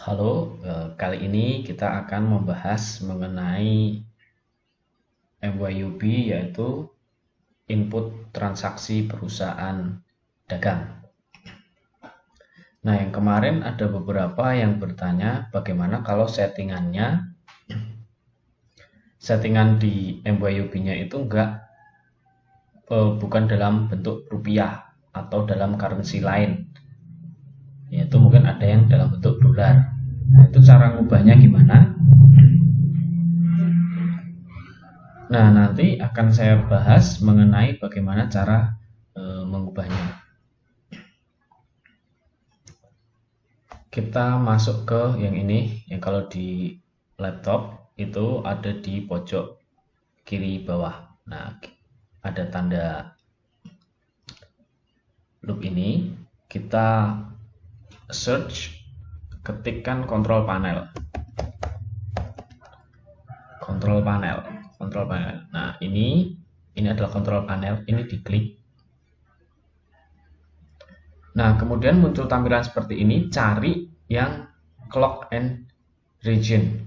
Halo, kali ini kita akan membahas mengenai MYUB, yaitu input transaksi perusahaan dagang. Nah, yang kemarin ada beberapa yang bertanya bagaimana kalau settingan di MYUB-nya itu bukan dalam bentuk rupiah atau dalam currency lain, yaitu mungkin ada yang dalam bentuk dolar. Nah, itu cara ngubahnya gimana? Nah, nanti akan saya bahas mengenai bagaimana cara mengubahnya. Kita masuk ke yang ini, yang kalau di laptop itu ada di pojok kiri bawah. Nah, ada tanda loop ini. Kita search, ketikkan control panel. Nah, ini adalah control panel, ini diklik. Nah, kemudian muncul tampilan seperti ini, cari yang clock and region.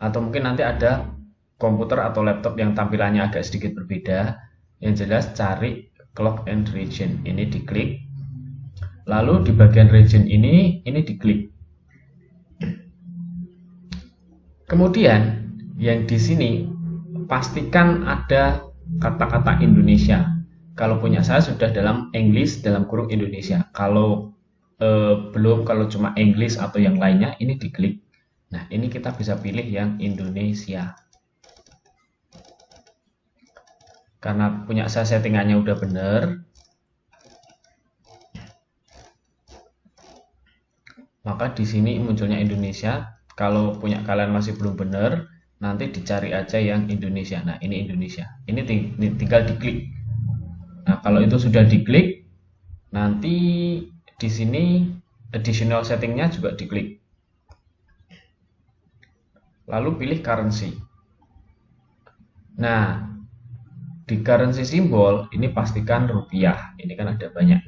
Atau mungkin nanti ada komputer atau laptop yang tampilannya agak sedikit berbeda. Yang jelas cari clock and region. Ini diklik. Lalu di bagian region ini diklik. Kemudian yang di sini pastikan ada kata-kata Indonesia. Kalau punya saya sudah dalam English dalam kurung Indonesia. Kalau belum, kalau cuma English atau yang lainnya, ini diklik. Nah, ini kita bisa pilih yang Indonesia. Karena punya saya settingannya udah bener, maka di sini munculnya Indonesia. Kalau punya kalian masih belum bener, nanti dicari aja yang Indonesia. Nah, ini Indonesia. Ini tinggal diklik. Nah, kalau itu sudah diklik, nanti di sini additional settingnya juga diklik. Lalu pilih currency. Nah, di currency simbol ini pastikan rupiah. Ini kan ada banyak.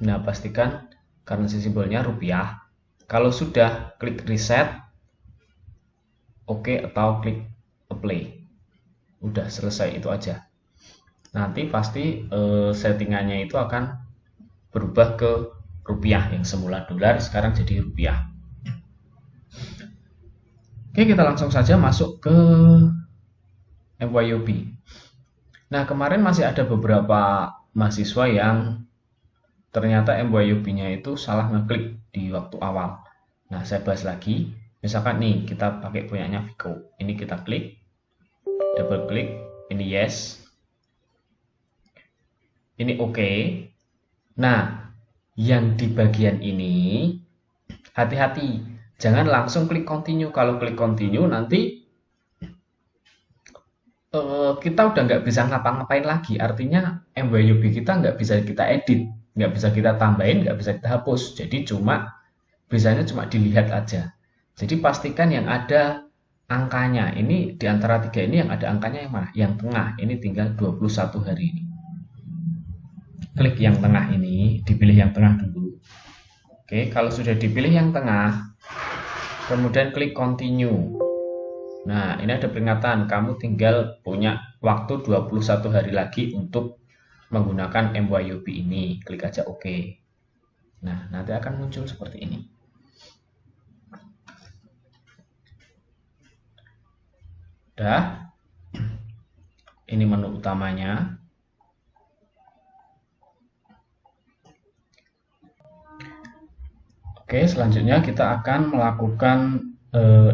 Nah, pastikan currency simbolnya rupiah. Kalau sudah, klik reset, oke, atau klik apply. Udah selesai, itu aja. Nanti pasti settingannya itu akan berubah ke rupiah, yang semula dolar sekarang jadi rupiah. Oke, kita langsung saja masuk ke MYOB. Nah, kemarin masih ada beberapa mahasiswa yang ternyata MYOB-nya itu salah ngeklik di waktu awal. Nah, saya bahas lagi. Misalkan nih, kita pakai punyanya Vico. Ini kita klik, double klik, ini yes, ini oke. Nah, yang di bagian ini hati-hati, jangan langsung klik continue. Kalau klik continue nanti kita udah nggak bisa ngapa-ngapain lagi. Artinya MYOB kita nggak bisa kita edit, nggak bisa kita tambahin, nggak bisa kita hapus. Jadi bisanya cuma dilihat aja. Jadi pastikan yang ada angkanya. Ini di antara tiga ini yang ada angkanya yang mana? Yang tengah. Ini tinggal 21 hari ini. Klik yang tengah ini, dipilih yang tengah dulu. Oke, kalau sudah dipilih yang tengah, kemudian klik continue. Nah, ini ada peringatan, kamu tinggal punya waktu 21 hari lagi untuk menggunakan MYOB ini. Klik aja oke. Nah, nanti akan muncul seperti ini. Udah. Ini menu utamanya. Oke, selanjutnya kita akan melakukan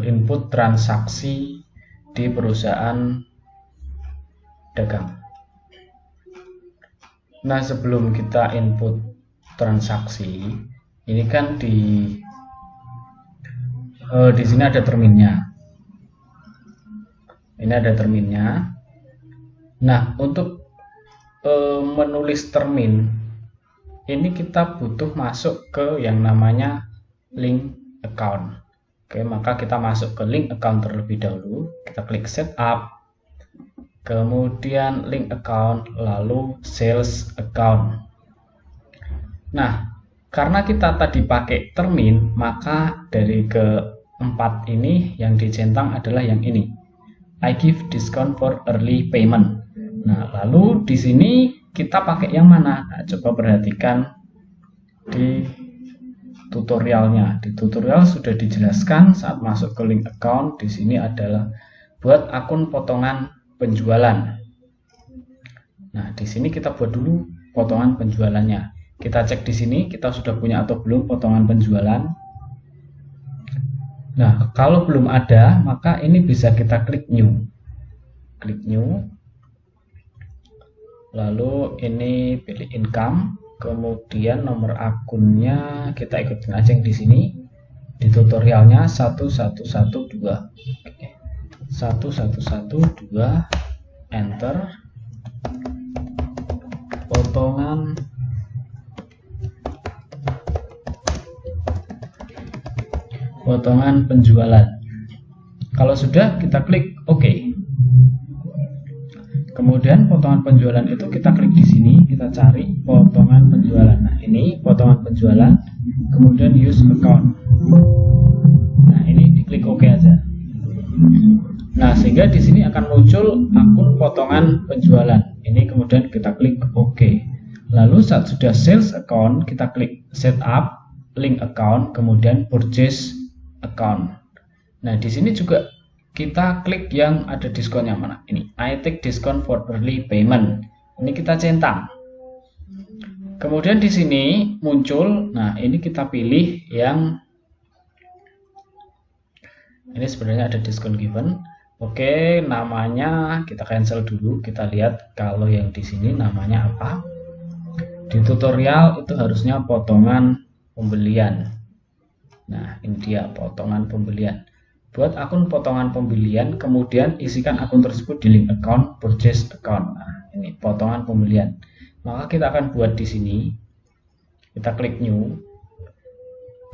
input transaksi di perusahaan dagang. Nah, sebelum kita input transaksi, ini kan di sini ada terminnya. Ini ada terminnya. Nah, untuk menulis termin, ini kita butuh masuk ke yang namanya link account. Oke, maka kita masuk ke link account terlebih dahulu. Kita klik setup, kemudian link account, lalu sales account. Nah, Karena kita tadi pakai termin, maka dari keempat ini yang dicentang adalah yang ini. I give discount for early payment. Nah, lalu di sini kita pakai yang mana? Nah, coba perhatikan di tutorialnya. Di tutorial sudah dijelaskan saat masuk ke link account, di sini adalah buat akun potongan penjualan. Nah, di sini kita buat dulu potongan penjualannya. Kita cek di sini kita sudah punya atau belum potongan penjualan. Nah, kalau belum ada, maka ini bisa kita klik new. Klik new. Lalu ini pilih income, kemudian nomor akunnya kita ikutin aja yang di sini. Di tutorialnya 1112. Oke. 1112 enter. Potongan penjualan. Kalau sudah, kita klik OK. Kemudian potongan penjualan itu kita klik di sini, kita cari potongan penjualan. Nah, ini potongan penjualan, kemudian use account. Nah, ini diklik OK aja. Nah, sehingga di sini akan muncul akun potongan penjualan. Ini kemudian kita klik OK. Lalu saat sudah sales account, kita klik setup link account, kemudian purchase account. Nah, di sini juga kita klik yang ada diskonnya mana? Ini I take discount for early payment. Ini kita centang. Kemudian di sini muncul, nah ini kita pilih yang ini sebenarnya ada diskon given. Oke, namanya kita cancel dulu. Kita lihat kalau yang di sini namanya apa. Di tutorial itu harusnya potongan pembelian. Nah, ini dia potongan pembelian. Buat akun potongan pembelian, kemudian isikan akun tersebut di link account, purchase account. Nah, ini potongan pembelian. Maka kita akan buat di sini. Kita klik new.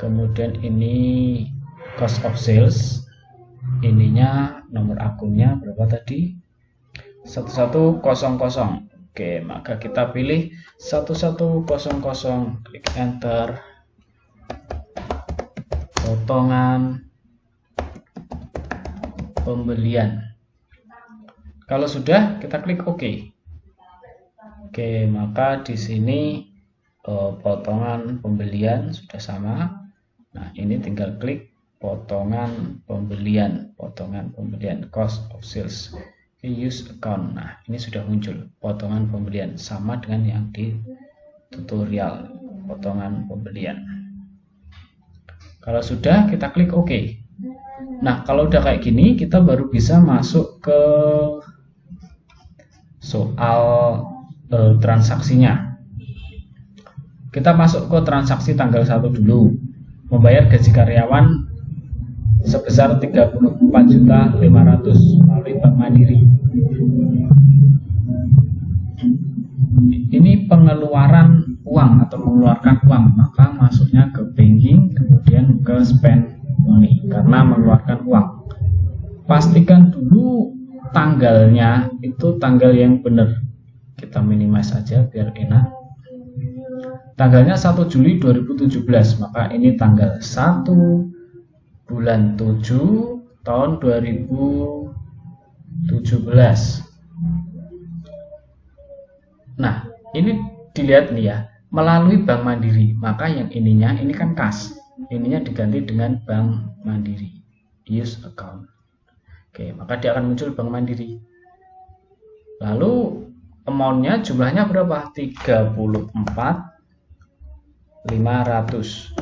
Kemudian ini cost of sales. Ininya nomor akunnya berapa tadi? 1100. Oke, maka kita pilih 1100, klik enter. Potongan pembelian. Kalau sudah, kita klik OK. Oke, maka di sini potongan pembelian sudah sama. Nah, ini tinggal klik potongan pembelian, cost of sales, use account. Nah, ini sudah muncul potongan pembelian sama dengan yang di tutorial, potongan pembelian. Kalau sudah, kita klik OK. Nah, kalau udah kayak gini, kita baru bisa masuk ke soal transaksinya. Kita masuk ke transaksi tanggal 1 dulu. Membayar gaji karyawan sebesar 34.500.000 melalui Bank Mandiri. Ini pengeluaran uang atau mengeluarkan uang, maka masuknya ke banking, kemudian ke spend money karena mengeluarkan uang. Pastikan dulu tanggalnya itu tanggal yang benar. Kita minimize saja biar enak. Tanggalnya 1 Juli 2017, maka ini tanggal 1 bulan 7 tahun 2017. Nah, ini dilihat nih ya, melalui Bank Mandiri, maka yang ininya ini kan kas, ininya diganti dengan Bank Mandiri, use account. Oke, maka dia akan muncul Bank Mandiri. Lalu amountnya jumlahnya berapa? 34.500.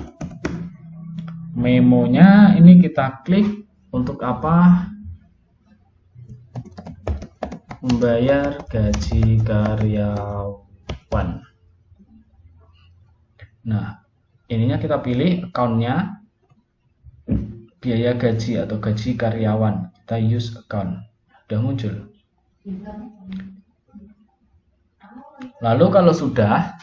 Memonya ini kita klik untuk apa? Membayar gaji karyawan. Nah, ininya kita pilih accountnya biaya gaji atau gaji karyawan. Kita use account. Sudah muncul. Lalu kalau sudah,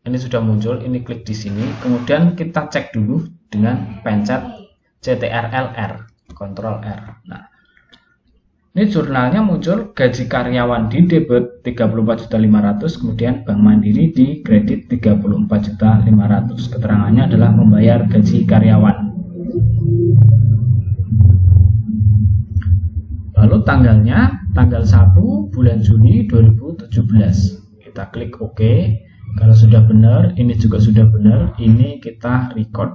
ini sudah muncul, ini klik di sini. Kemudian kita cek dulu dengan pencet CTRL-R, Ctrl R. Nah, Ini jurnalnya muncul gaji karyawan di debit 34.500.000, kemudian Bank Mandiri di kredit 34.500.000. Keterangannya adalah membayar gaji karyawan. Lalu tanggalnya tanggal 1 bulan Juni 2017. Kita klik OK. Kalau sudah benar, ini juga sudah benar, ini kita record.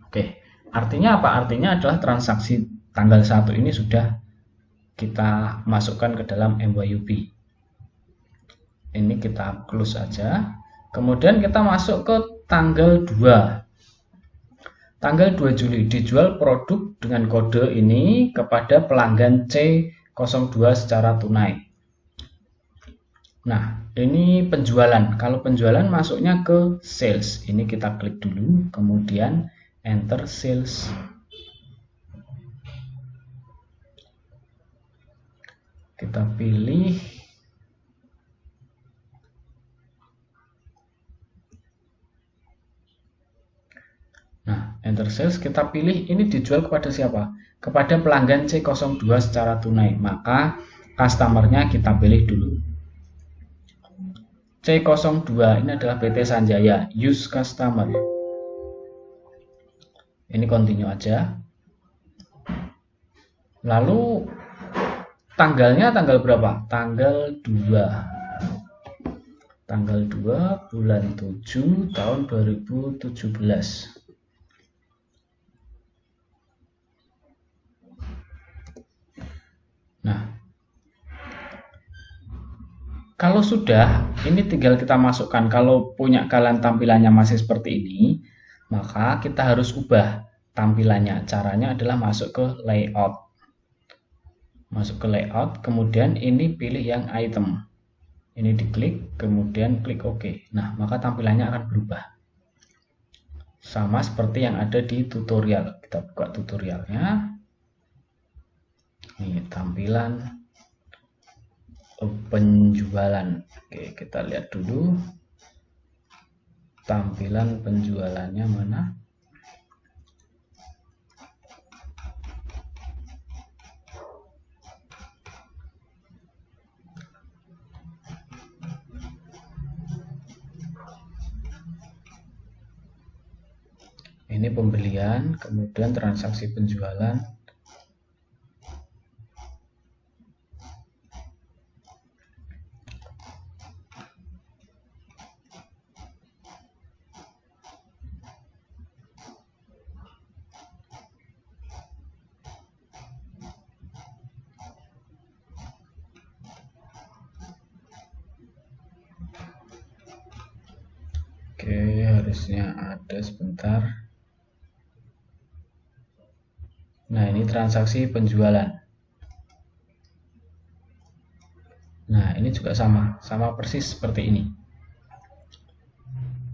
Oke. Artinya apa? Artinya adalah transaksi tanggal 1 ini sudah kita masukkan ke dalam MYUB. Ini kita close aja. Kemudian kita masuk ke tanggal 2. Tanggal 2 Juli dijual produk dengan kode ini kepada pelanggan C02 secara tunai. Nah, ini penjualan. Kalau penjualan masuknya ke sales. Ini kita klik dulu, kemudian enter sales. Kita pilih enter sales, kita pilih ini dijual kepada siapa? Kepada pelanggan C02 secara tunai. Maka customernya kita pilih dulu. C02 ini adalah PT Sanjaya, use customer. Ini continue aja. Lalu tanggalnya tanggal berapa? Tanggal 2. Tanggal 2 bulan 7 tahun 2017. Nah, kalau sudah, ini tinggal kita masukkan. Kalau punya kalian tampilannya masih seperti ini, maka kita harus ubah tampilannya. Caranya adalah masuk ke layout. Masuk ke layout, kemudian ini pilih yang item. Ini diklik, kemudian klik OK. Nah, maka tampilannya akan berubah. Sama seperti yang ada di tutorial. Kita buka tutorialnya. Ini tampilan penjualan. Oke, kita lihat dulu tampilan penjualannya mana. Ini pembelian, kemudian transaksi penjualan. Oke, harusnya ada sebentar. Nah, ini transaksi penjualan. Nah, ini juga sama persis seperti ini.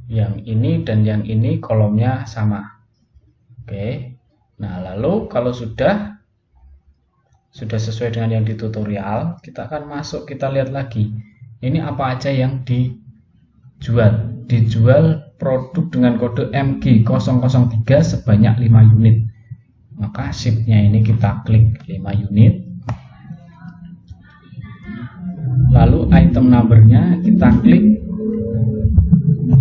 Yang ini dan yang ini kolomnya sama. Oke. Nah, lalu kalau sudah sesuai dengan yang di tutorial, kita akan masuk, kita lihat lagi. Ini apa aja yang dijual. Dijual produk dengan kode MG003 sebanyak 5 unit. Maka shipnya ini kita klik 5 unit. Lalu item numbernya kita klik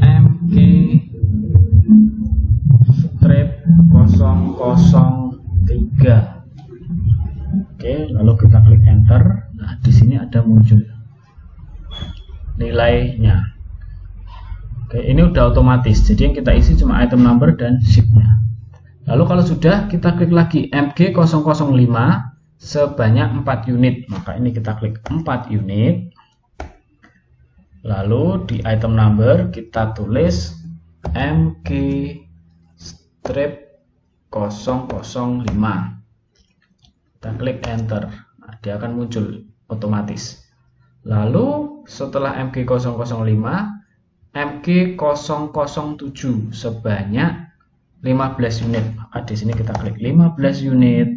MG-003. Oke, lalu kita klik enter. Nah, di sini ada muncul nilainya. Oke, ini udah otomatis. Jadi yang kita isi cuma item number dan shipnya. Lalu kalau sudah, kita klik lagi MG005 sebanyak 4 unit. Maka ini kita klik 4 unit. Lalu di item number kita tulis MG-005. Kita klik enter. Nah, dia akan muncul otomatis. Lalu setelah MG005, MG007 sebanyak 15 unit. Maka di sini kita klik 15 unit.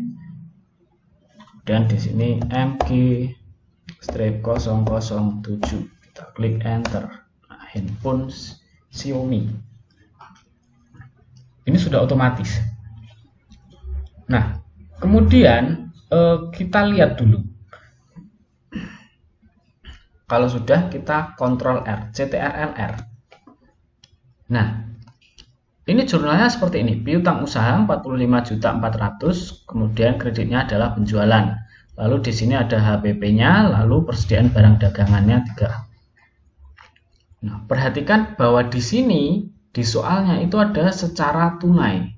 Dan di sini MG-007. Kita klik enter. Nah, handphone Xiaomi. Ini sudah otomatis. Nah, kemudian kita lihat dulu. Kalau sudah, kita Ctrl R, CTRL-R. Nah, ini jurnalnya seperti ini. Piutang usaha 45.400.000, kemudian kreditnya adalah penjualan. Lalu di sini ada HPP-nya, lalu persediaan barang dagangannya 3. Nah, perhatikan bahwa di sini di soalnya itu ada secara tunai.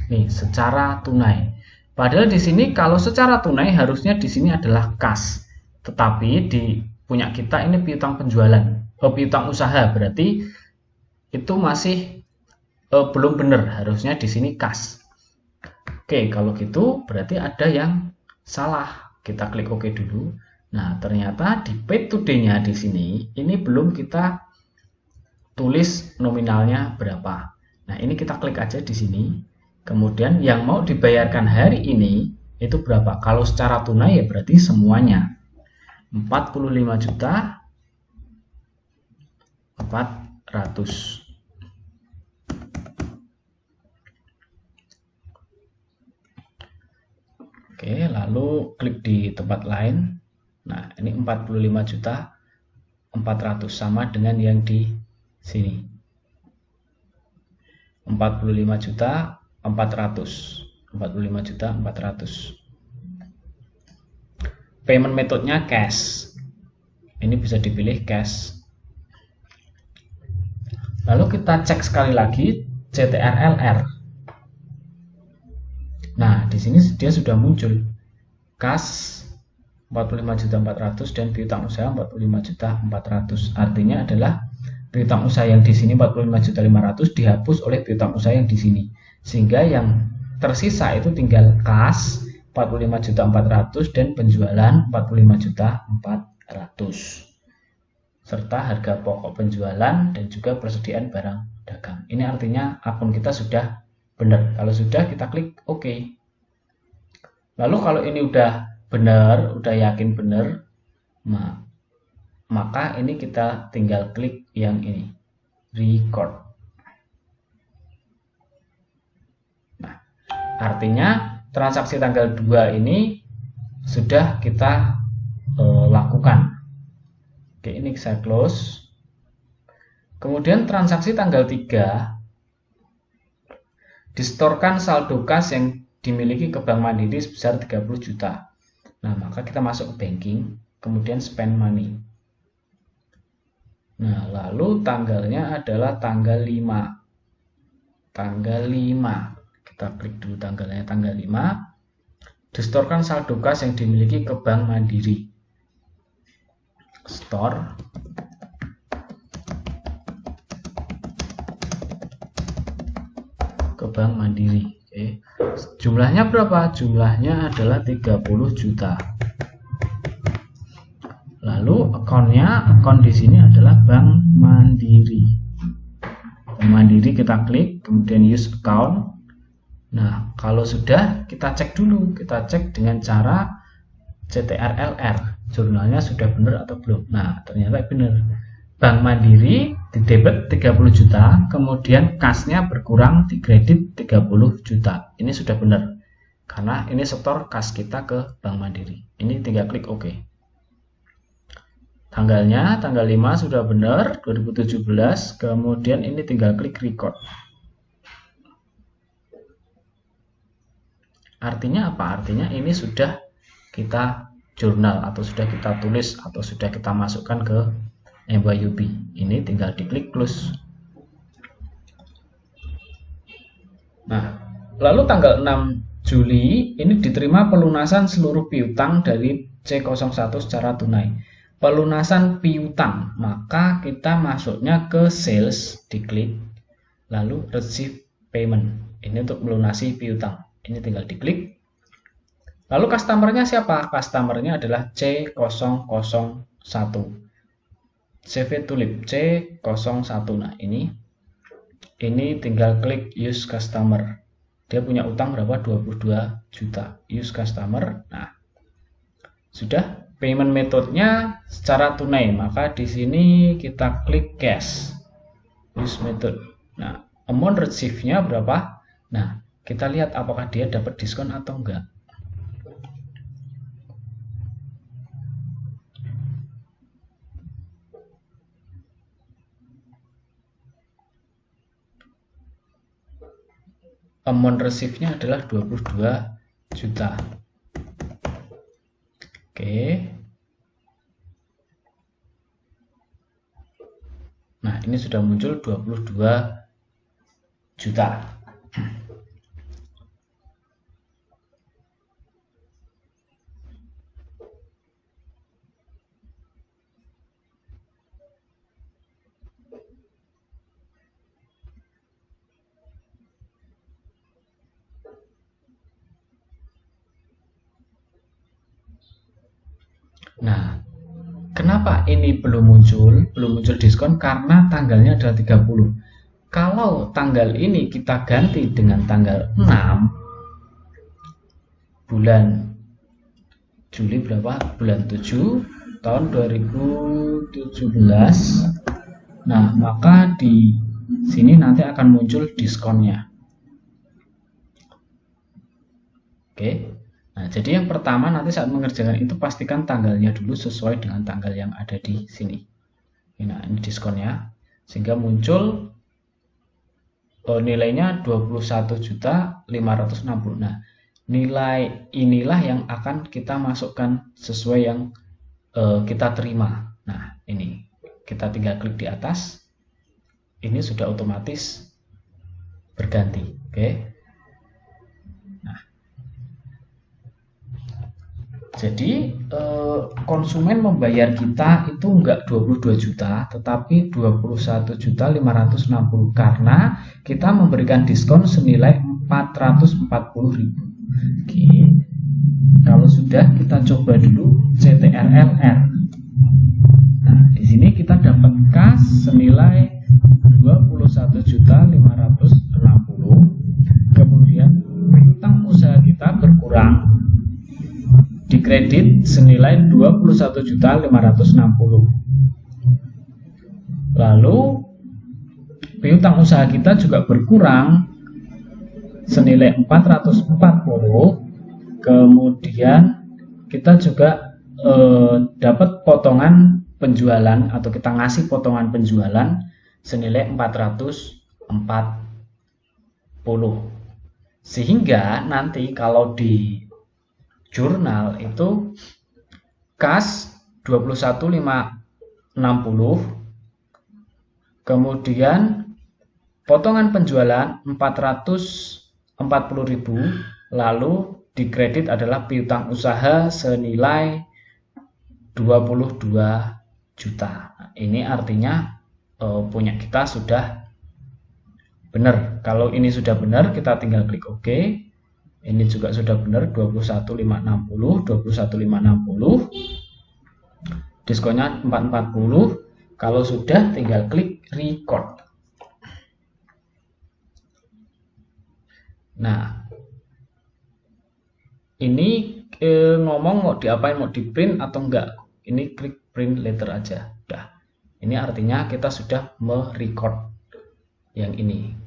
Nih, secara tunai. Padahal di sini kalau secara tunai harusnya di sini adalah kas. Tetapi di punya kita ini piutang penjualan, piutang usaha, berarti itu masih belum benar, harusnya di sini kas. Oke, kalau gitu berarti ada yang salah. Kita klik OK dulu. Nah, ternyata di paid today-nya di sini ini belum kita tulis nominalnya berapa. Nah, ini kita klik aja di sini. Kemudian yang mau dibayarkan hari ini itu berapa? Kalau secara tunai ya berarti semuanya 45.400.000. Oke, lalu klik di tempat lain. Nah, ini 45.400.000 sama dengan yang di sini. 45.400.000. Payment metodenya cash. Ini bisa dipilih cash. Lalu kita cek sekali lagi CTRL-R. Nah, di sini dia sudah muncul kas 45.400.000 dan piutang usaha 45.400.000. Artinya adalah piutang usaha yang di sini 45.500.000 dihapus oleh piutang usaha yang di sini. Sehingga yang tersisa itu tinggal kas 45.400.000 dan penjualan 45.400.000 serta harga pokok penjualan dan juga persediaan barang dagang. Ini artinya akun kita sudah benar. Kalau sudah, kita klik OK. Lalu kalau ini udah benar, udah yakin benar, maka ini kita tinggal klik yang ini, record. Nah, artinya transaksi tanggal 2 ini sudah kita lakukan. Oke, ini saya close. Kemudian transaksi tanggal 3 distorkan saldo kas yang dimiliki ke Bank Mandiri sebesar 30 juta. Nah, maka kita masuk ke banking, kemudian spend money. Nah, lalu tanggalnya adalah tanggal 5. Tanggal 5. Kita klik dulu tanggalnya, tanggal 5. Distorkan saldo kas yang dimiliki ke Bank Mandiri. Store. Ke Bank Mandiri. Oke. Jumlahnya berapa? Jumlahnya adalah 30 juta. Lalu akun di sini adalah Bank Mandiri. Bank Mandiri kita klik, kemudian use account. Nah, kalau sudah kita cek dulu, kita cek dengan cara CTRL-R. Jurnalnya sudah benar atau belum? Nah, ternyata benar. Bank Mandiri didebit 30 juta, kemudian kasnya berkurang di kredit 30 juta. Ini sudah benar. Karena ini setor kas kita ke Bank Mandiri. Ini tinggal klik OK. Tanggalnya tanggal 5 sudah benar, 2017. Kemudian ini tinggal klik record. Artinya apa? Artinya ini sudah kita jurnal atau sudah kita tulis atau sudah kita masukkan ke MYOB. Ini tinggal diklik close. Nah, lalu tanggal 6 Juli ini diterima pelunasan seluruh piutang dari C01 secara tunai. Pelunasan piutang, maka kita masuknya ke sales, diklik, lalu receive payment. Ini untuk melunasi piutang. Ini tinggal diklik. Lalu customernya siapa? Customernya adalah C001. CV Tulip C01. Nah, ini tinggal klik use customer. Dia punya utang berapa? 22 juta. Use customer. Nah, sudah. Payment metodenya secara tunai, maka di sini kita klik cash. Use method. Nah, amount receive-nya berapa? Nah, kita lihat apakah dia dapat diskon atau enggak. amount receive-nya adalah 22 juta. Oke. Nah, ini sudah muncul 22 juta. Nah, kenapa ini belum muncul? Belum muncul diskon karena tanggalnya adalah 30. Kalau tanggal ini kita ganti dengan tanggal 6 bulan Juli berapa? Bulan 7 tahun 2017. Nah, maka di sini nanti akan muncul diskonnya. Oke. Nah, jadi yang pertama nanti saat mengerjakan itu pastikan tanggalnya dulu sesuai dengan tanggal yang ada di sini. Nah, ini diskonnya sehingga muncul nilainya 21.560. Nah, nilai inilah yang akan kita masukkan sesuai yang kita terima. Nah, ini kita tinggal klik di atas. Ini sudah otomatis berganti. Oke. Nah, jadi konsumen membayar kita itu enggak 22 juta, tetapi 21.560 karena kita memberikan diskon senilai 440.000. Oke. Kalau sudah, kita coba dulu CTRLR. Nah, di sini kita dapat kas senilai 21.560. Kemudian piutang usaha kita berkurang, dikredit senilai 21.560. Lalu piutang usaha kita juga berkurang senilai 440. Kemudian kita juga dapat potongan penjualan atau kita ngasih potongan penjualan senilai 440. Sehingga nanti kalau di jurnal itu kas 21.560, kemudian potongan penjualan 440.000, lalu dikredit adalah piutang usaha senilai 22 juta. Ini artinya punya kita sudah benar. Kalau ini sudah benar, kita tinggal klik OK. Ini juga sudah benar, 21.560. Diskonnya 440. Kalau sudah, tinggal klik record. Nah, ini ngomong mau diapain, mau di print atau enggak. Ini klik print later aja. Udah. Ini artinya kita sudah merecord yang ini.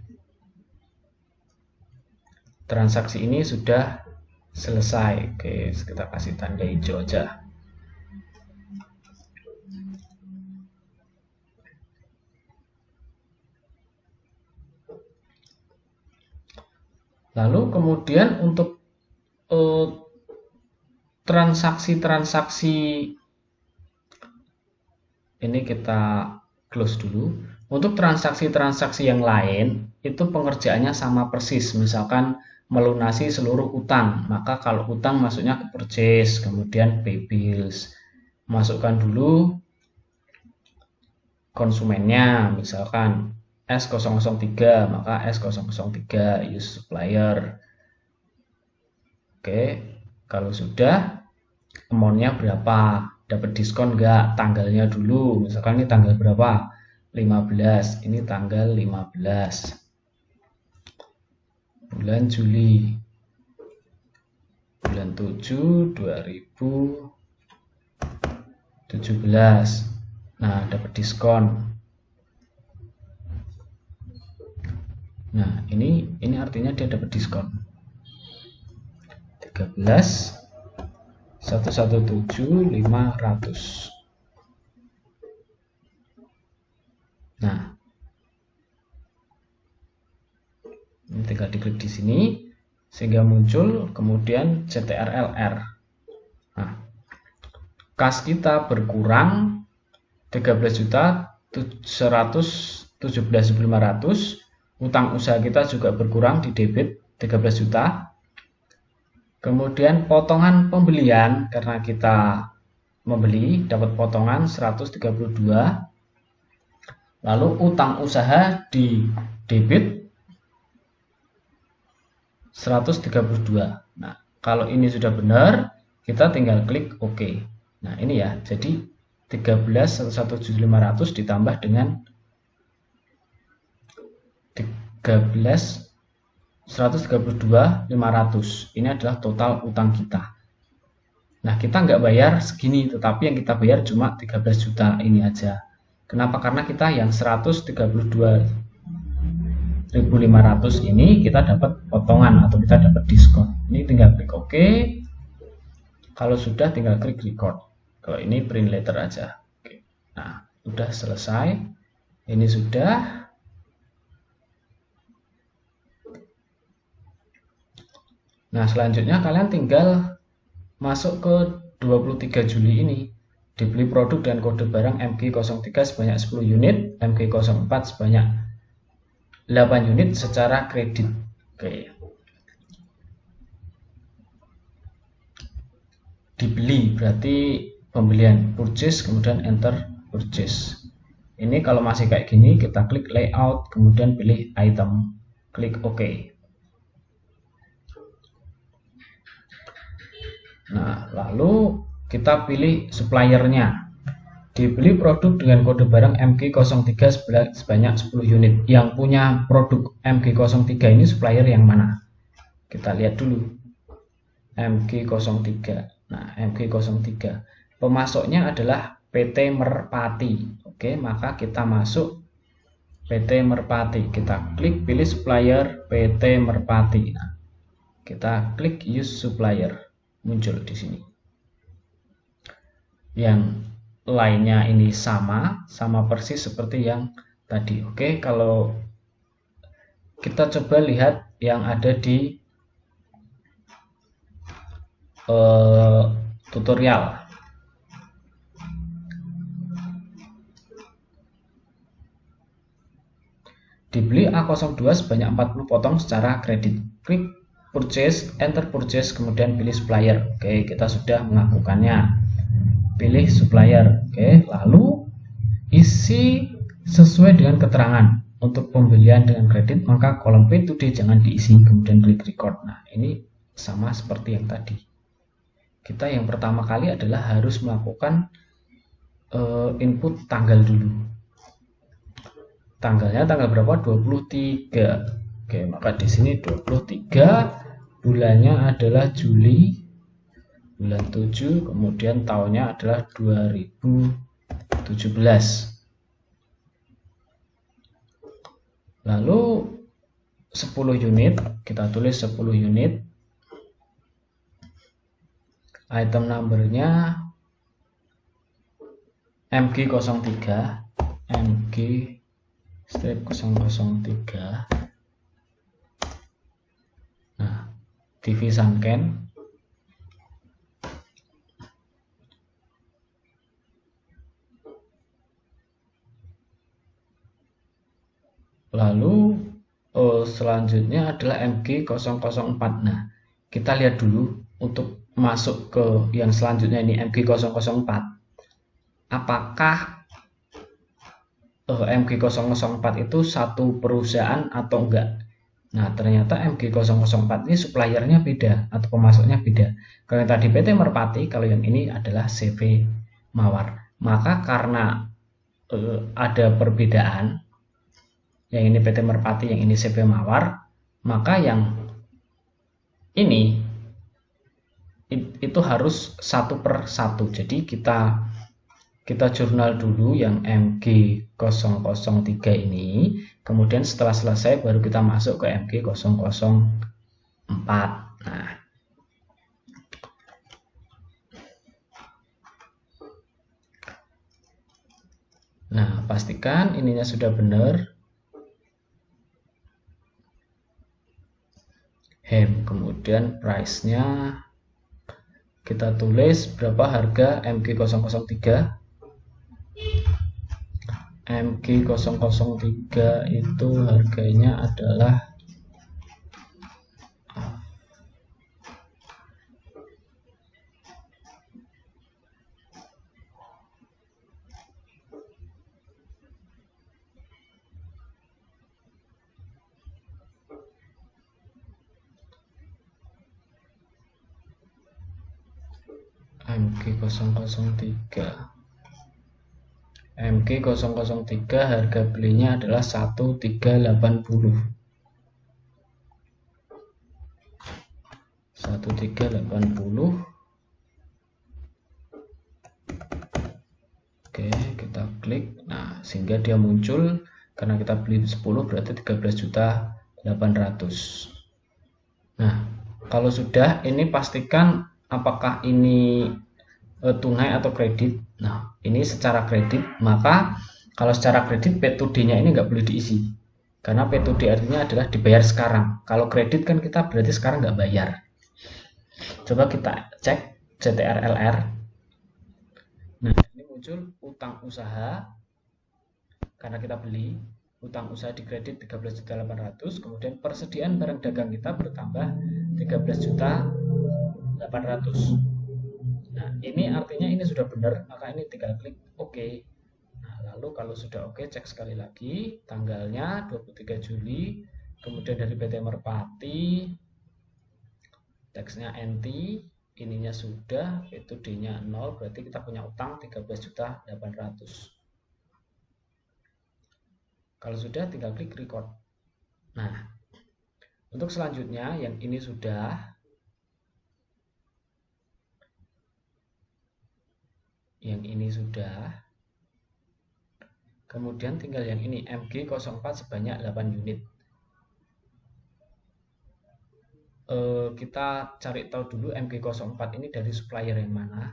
Transaksi ini sudah selesai. Oke, kita kasih tanda hijau aja. Lalu kemudian untuk transaksi-transaksi ini kita close dulu. Untuk transaksi-transaksi yang lain itu pengerjaannya sama persis. Misalkan melunasi seluruh utang, maka kalau utang masuknya ke purchase, kemudian pay bills. Masukkan dulu konsumennya, misalkan S003, maka S003 use supplier. Oke, kalau sudah amountnya berapa, dapat diskon enggak, tanggalnya dulu, misalkan ini tanggal berapa, 15, ini tanggal 15 bulan Juli, bulan 7 2017. Nah, dapat diskon. Nah, ini artinya dia dapat diskon 13 117.500. Nah, ini Ini tinggal diklik di sini sehingga muncul, kemudian CTRLR. Nah, kas kita berkurang 13.117.500. Utang usaha kita juga berkurang di debit 13 juta. Kemudian potongan pembelian, karena kita membeli dapat potongan 132. Lalu utang usaha di debit 132. Nah, kalau ini sudah benar, kita tinggal klik OK. Nah, ini ya. Jadi 13.117.500 ditambah dengan 132.500. Ini adalah total utang kita. Nah, kita nggak bayar segini, tetapi yang kita bayar cuma 13 juta ini aja. Kenapa? Karena kita yang 132.500 ini kita dapat potongan atau kita dapat diskon. Ini tinggal klik OK. Kalau sudah tinggal klik record. Kalau ini print letter aja. Oke. Nah, sudah selesai. Ini sudah. Nah, selanjutnya kalian tinggal masuk ke 23 Juli ini. Dibeli produk dan kode barang MG03 sebanyak 10 unit, MG04 sebanyak 8 unit secara kredit. Oke. Dibeli berarti pembelian, purchase, kemudian enter purchase. Ini kalau masih kayak gini, kita klik layout, kemudian pilih item, klik OK. Nah, lalu kita pilih suppliernya. Dibeli produk dengan kode barang MG03 sebanyak 10 unit. Yang punya produk MG03 ini supplier yang mana? Kita lihat dulu. MG03. Nah, MG03. Pemasoknya adalah PT Merpati. Oke, maka kita masuk PT Merpati. Kita klik pilih supplier PT Merpati. Nah, kita klik use supplier. Muncul di sini. Yang lainnya ini sama persis seperti yang tadi. Oke, kalau kita coba lihat yang ada di tutorial. Dibeli A02 sebanyak 40 potong secara kredit. Klik purchase, enter purchase, kemudian pilih supplier. Oke, kita sudah melakukannya. Pilih supplier. Oke, lalu isi sesuai dengan keterangan. Untuk pembelian dengan kredit, maka kolom P2D jangan diisi, kemudian klik record. Nah, ini sama seperti yang tadi. Kita yang pertama kali adalah harus melakukan input tanggal dulu. Tanggalnya tanggal berapa? 23. Oke, maka di sini 23, bulannya adalah Juli, bulan 7, kemudian tahunnya adalah 2017. Lalu 10 unit, kita tulis 10 unit. Item numbernya MG03, MG-003. Nah, TV Sanken. Lalu selanjutnya adalah MG004. Nah, kita lihat dulu untuk masuk ke yang selanjutnya ini MG004. Apakah MG004 itu satu perusahaan atau enggak? Nah, ternyata MG004 ini suppliernya beda atau pemasoknya beda. Kalau yang tadi PT Merpati, kalau yang ini adalah CV Mawar. Maka karena ada perbedaan, yang ini PT Merpati, yang ini CV Mawar, maka yang ini itu harus satu per satu. Jadi kita jurnal dulu yang MG003 ini, kemudian setelah selesai baru kita masuk ke MG004. Nah, pastikan ininya sudah benar. HEM, kemudian price-nya kita tulis berapa harga MG003. MG003 itu harganya adalah MG003. MG003 harga belinya adalah 1380. 1380. Oke, kita klik. Nah, sehingga dia muncul karena kita beli 10 berarti 13.800.000. Nah, kalau sudah ini pastikan apakah ini tunai atau kredit. Nah, ini secara kredit, maka kalau secara kredit P2D-nya ini nggak boleh diisi. Karena P2D artinya adalah dibayar sekarang. Kalau kredit kan kita berarti sekarang nggak bayar. Coba kita cek CTRLR. Nah, ini muncul utang usaha karena kita beli. Utang usaha di kredit 13.800.000, kemudian persediaan barang dagang kita bertambah 13.800.000. Nah, ini artinya ini sudah benar, maka ini tinggal klik OK. Nah, lalu kalau sudah OK, cek sekali lagi tanggalnya 23 Juli, kemudian dari PT Merpati, teksnya NT, ininya sudah, itu D-nya 0, berarti kita punya utang 13.800.000. Kalau sudah, tinggal klik record. Nah, untuk selanjutnya yang ini sudah, yang ini sudah, kemudian tinggal yang ini MG04 sebanyak 8 unit. Kita cari tahu dulu MG04 ini dari supplier yang mana.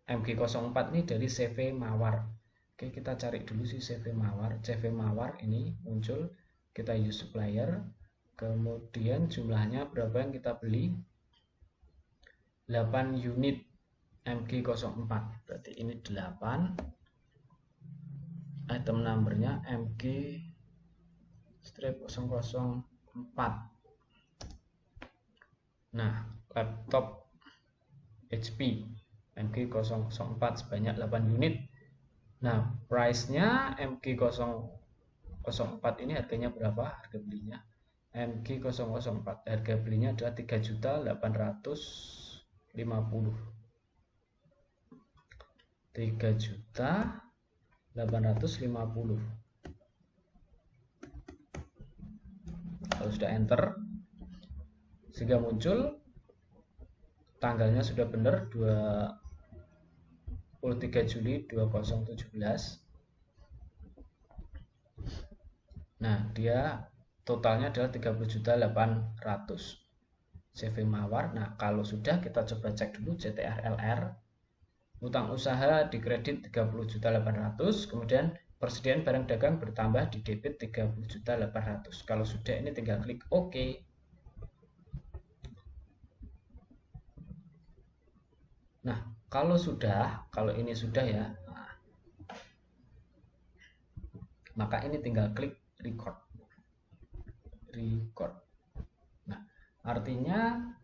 MG04 ini dari CV Mawar. Oke, kita cari dulu si CV Mawar. CV Mawar ini muncul, kita use supplier, kemudian jumlahnya berapa yang kita beli, 8 unit MG04, berarti ini 8, item numbernya MG-004. Nah, laptop HP MG004 sebanyak 8 unit. Nah, price-nya MG004 ini harganya berapa? Harga belinya MG004 harga belinya adalah 3.850.000. 3.850.000. Kalau sudah enter, sehingga muncul tanggalnya sudah benar 23 Juli 2017. Nah, dia totalnya adalah 30.800.000 CV Mawar. Nah, kalau sudah kita coba cek dulu CTRLR. Utang usaha di kredit 30.800.000, kemudian persediaan barang dagang bertambah di debit 30.800.000. Kalau sudah, ini tinggal klik OK. Nah, kalau ini sudah ya, maka ini tinggal klik record. Nah, artinya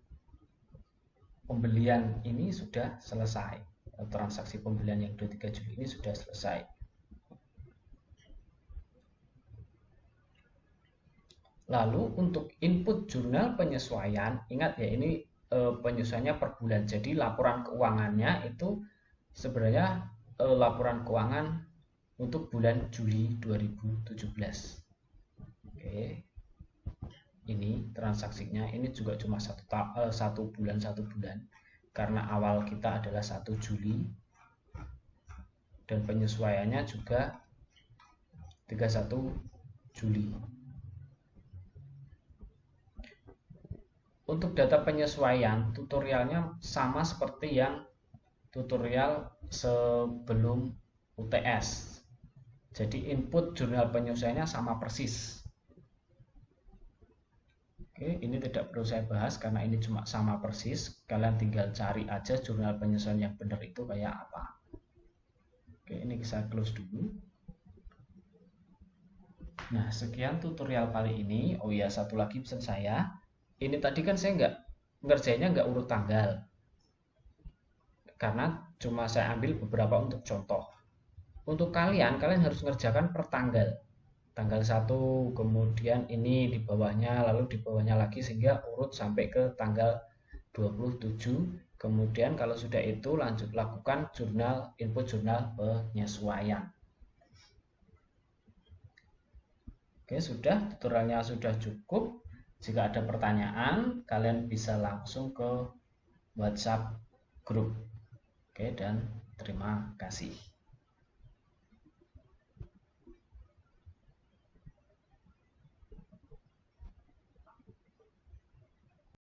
pembelian ini sudah selesai. Transaksi pembelian yang 23 Juli ini sudah selesai. Lalu untuk input jurnal penyesuaian, ingat ya, ini penyesuaiannya per bulan. Jadi laporan keuangannya itu sebenarnya laporan keuangan untuk bulan Juli 2017. Oke, ini transaksinya, ini juga cuma satu bulan, karena awal kita adalah 1 Juli dan penyesuaiannya juga 31 Juli. Untuk data penyesuaian, tutorialnya sama seperti yang tutorial sebelum UTS. Jadi input jurnal penyesuaiannya sama persis. Oke, ini tidak perlu saya bahas karena ini cuma sama persis. Kalian tinggal cari aja jurnal penyesuaian yang benar itu kayak apa. Oke, ini saya close dulu. Nah, sekian tutorial kali ini. Oh iya, satu lagi pesan saya. Ini tadi kan saya ngerjainnya nggak urut tanggal. Karena cuma saya ambil beberapa untuk contoh. Untuk kalian harus ngerjakan per tanggal. Tanggal 1, kemudian ini di bawahnya, lalu di bawahnya lagi sehingga urut sampai ke tanggal 27. Kemudian kalau sudah itu lanjut lakukan input jurnal penyesuaian. Oke, sudah, tutorialnya sudah cukup. Jika ada pertanyaan, kalian bisa langsung ke WhatsApp grup. Oke, dan terima kasih.